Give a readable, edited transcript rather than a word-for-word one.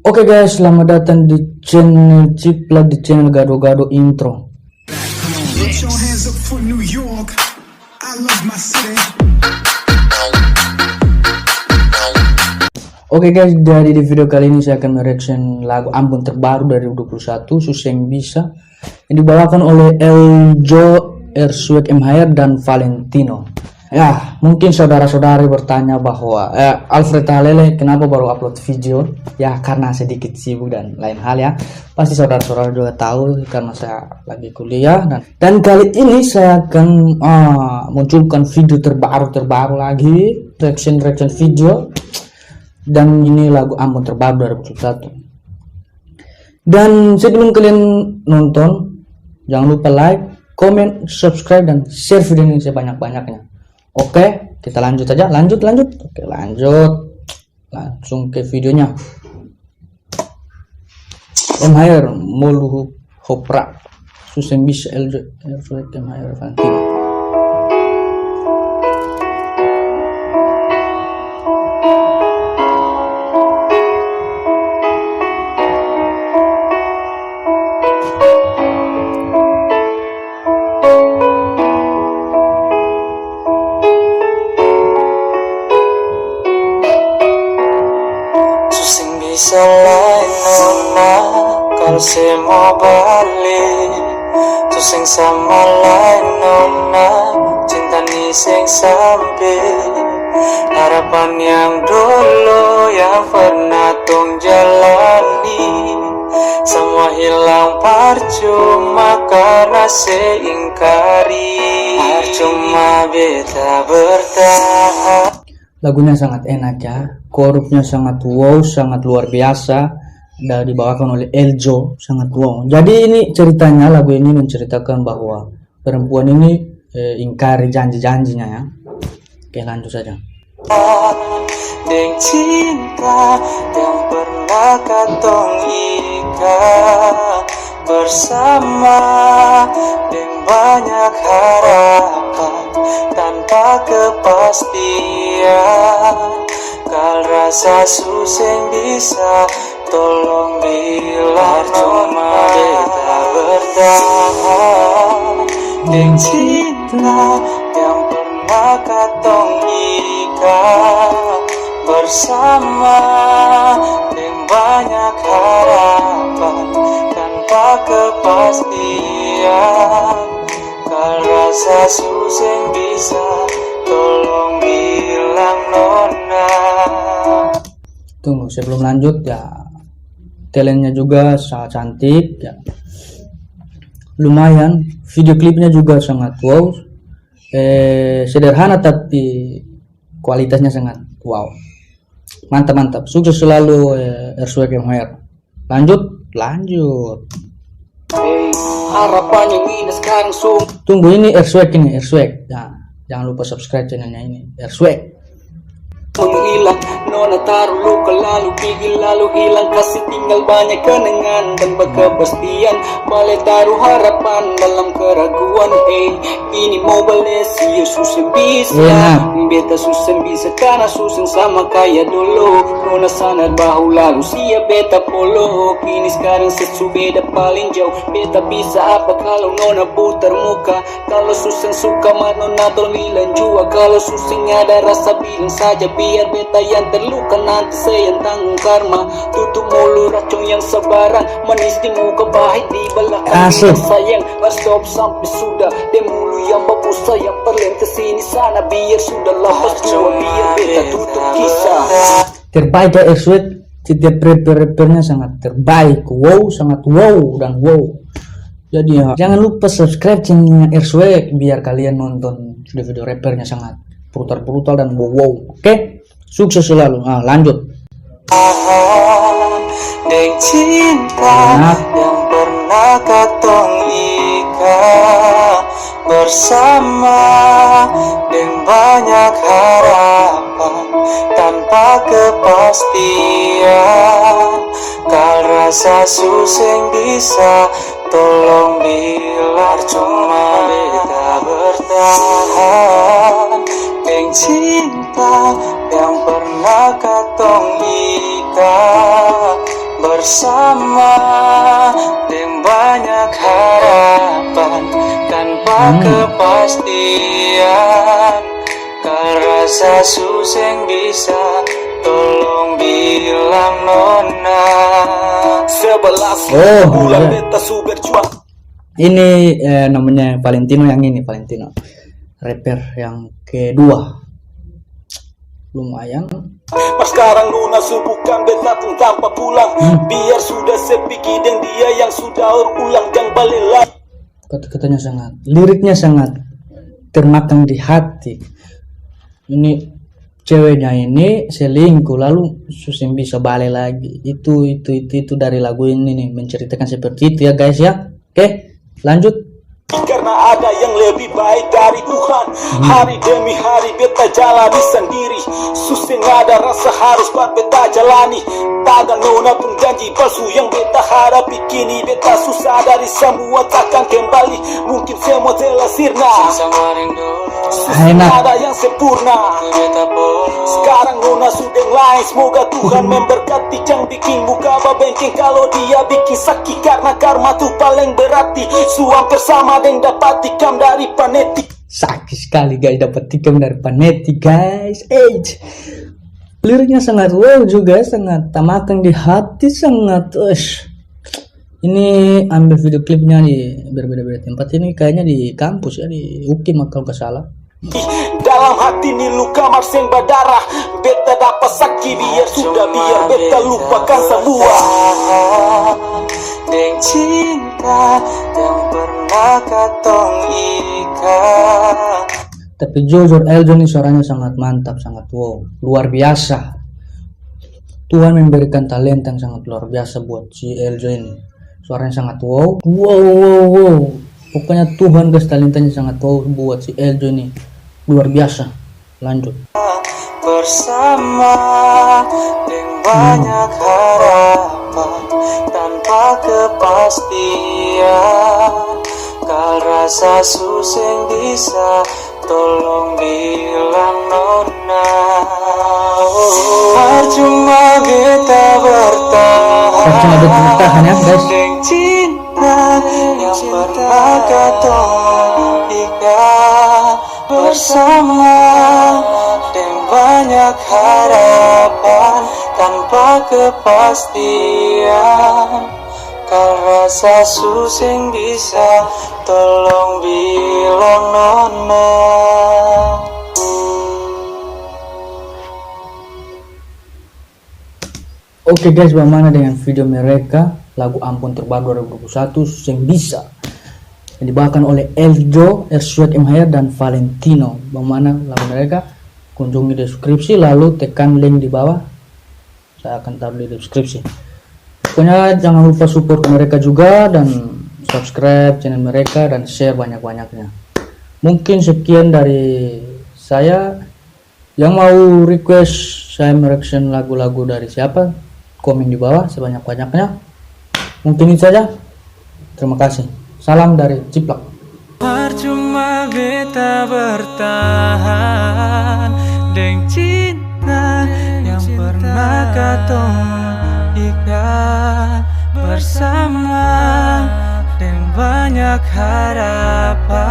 Oke guys, selamat datang di channel Ciplak, di channel Gado-Gado Intro. Put your hands up for New York. I love my city. Oke guys, dari di video kali ini saya akan mereaction lagu album terbaru dari 2021, Susah Yang Bisa, yang dibawakan oleh Eljo, Earthquake MHR, dan Valentino. Ya, mungkin saudara-saudari bertanya bahwa Alfred Halele kenapa baru upload video? Ya, karena sedikit sibuk dan lain hal ya. Pasti saudara-saudara juga tahu karena saya lagi kuliah, dan kali ini saya akan munculkan video terbaru lagi, reaction video. Dan ini lagu album terbaru 2021. Dan sebelum kalian nonton, jangan lupa like, comment, subscribe, dan share video ini sebanyak-banyaknya. Oke, kita lanjut aja. Lanjut. Oke, lanjut. Langsung ke videonya. MHR Molu Hopra Susah Yang Bisa Eljo MHR Valentino. Bisa lain nona kalau saya mau balik tu sing sama lain nona cinta ni sing sampai harapan yang dulu yang pernah tung jalani semua hilang percuma karena seingkari percuma beta bertahan. Lagunya sangat enak ya, korupnya sangat wow, sangat luar biasa, dan dibawakan oleh Eljo, sangat wow. Jadi ini ceritanya, lagu ini menceritakan bahwa perempuan ini ingkari janji-janjinya ya. Oke, lanjut saja. Deng cinta yang pernah katong ikat bersama, deng banyak harapan tanpa kepastian. Kal rasa susah bisa tolong bilang cuma beta bertahan. Deng cinta yang pernah katong ikat bersama, deng banyak harapan tanpa kepastian. Kal rasa susah bisa tolong bilang nona. Tunggu, sebelum lanjut ya, talentnya juga sangat cantik ya, lumayan. Video klipnya juga sangat wow, sederhana tapi kualitasnya sangat wow. Mantap, sukses selalu Earthquake MHR. Lanjut. Harapan yang ini sekarang Tunggu, ini Earthquake ya, jangan lupa subscribe channelnya ini Earthquake. menghilang, nona taruh luka lalu gigil lalu hilang, kasih tinggal banyak kenangan dan kepastian, balik taruh harapan dalam keraguan. Ini mau bales ya susah bisa, beta susah bisa karena susah sama kayak dulu. Nona sadar bahu lalu siap beta polo, kini sekarang beda paling jauh. Beta bisa apa kalau nona putar muka, kalau susah suka mah nona tolong bilang jua, kalau susahnya ada rasa bilang saja biar beta yang terluka nanti saya yang tanggung karma. Tutup mulut racun yang sebarang, manis di muka pahit di belakang. Sayang stop sampai sudah, de mulu yang bapu sayang perlen kesini sana biar sudah lepas tua, biar beta tutup kisah. Terbaik ya Earthquake, setiap rappernya sangat terbaik, wow, sangat wow dan wow. Jadi ya, jangan lupa subscribe channelnya Earthquake biar kalian nonton video-video rappernya sangat brutal dan wow. Oke, sukses selalu. Lanjut. Deng cinta yang pernah katong ikat bersama, deng banyak harapan tanpa kepastian. Kal rasa susah bisa tolong bilang cuma beta bertahan. Deng cinta yang pernah katong ikat bersama dan banyak harapan tanpa kepastian. Kalau rasa susah bisa tolong bilang nona. 11 bulan iya. beta su berjuang. Ini namanya Valentino, yang ini Valentino, rapper yang kedua. Lumayan. Mas sekarang Nona subuhkan beta pun tanpa pulang. Biar sudah sepiki dan dia yang sudah ulang dan balik lagi. Kata-katanya sangat, liriknya sangat termakan di hati. Ini ceweknya ini selingkuh lalu susah bisa balik lagi. Itu dari lagu ini nih, menceritakan seperti itu ya guys ya. Oke, lanjut. Karena ada yang lebih baik dari Tuhan. Hari demi hari beta jalani sendiri. Susah ada rasa harus buat beta jalani. Takkan Nona pun janji palsu yang beta hadapi. Kini beta susah dari semua takkan kembali. Mungkin semua telah sirna. Susah ada yang sempurna. Sekarang Nona sudah lain. Semoga Tuhan memberkati. Jangan bikin muka babengking kalau dia bikin sakit. Karena karma tuh paling berarti. Suam bersama dan dapat tikam dari panetik. Sakit sekali guys, dapat tikam dari panetik guys. Liriknya sangat wow juga, sangat tamakan di hati, sangat ini ambil video klipnya di berbeda-beda tempat. Ini kayaknya di kampus ya, di UKIM kalau nggak salah. Dalam hati ini luka marseng berdarah. Beta dapat sakit biar beta lupakan semua. Deng cinta yang pernah katong ikat. Tapi jujur Eljo ini suaranya sangat mantap, sangat wow, luar biasa. Tuhan memberikan talenta yang sangat luar biasa buat si Eljo ini. Suaranya sangat wow. Pokoknya Tuhan kasih talentanya sangat wow buat si Eljo ini. Luar biasa. Lanjut. Bersama dengan banyak harapan tanpa kepastian. Kalau rasa susah bisa tolong bilang nona. Percuma beta bertahan ya guys. dengan cinta yang pernah katong ikat bersama dengan banyak harapan tanpa kepastian. Kalau rasa susah bisa tolong bilang nona. Oke guys, bagaimana dengan video mereka lagu Ampun terbaru 2021 Susah Bisa yang dibawakan oleh Eljo, Erswek Hayaat dan Valentino. Bagaimana lagu mereka? Kunjungi deskripsi lalu tekan link di bawah. Saya akan taruh di deskripsi. Pokoknya jangan lupa support mereka juga dan subscribe channel mereka dan share banyak-banyaknya. Mungkin sekian dari saya. Yang mau request saya mereaction lagu-lagu dari siapa, komen di bawah sebanyak-banyaknya. Mungkin itu saja. Terima kasih. Salam dari Ciplak. Percuma beta bertahan dengan cinta yang pernah katong ikat bersama dengan banyak harapan.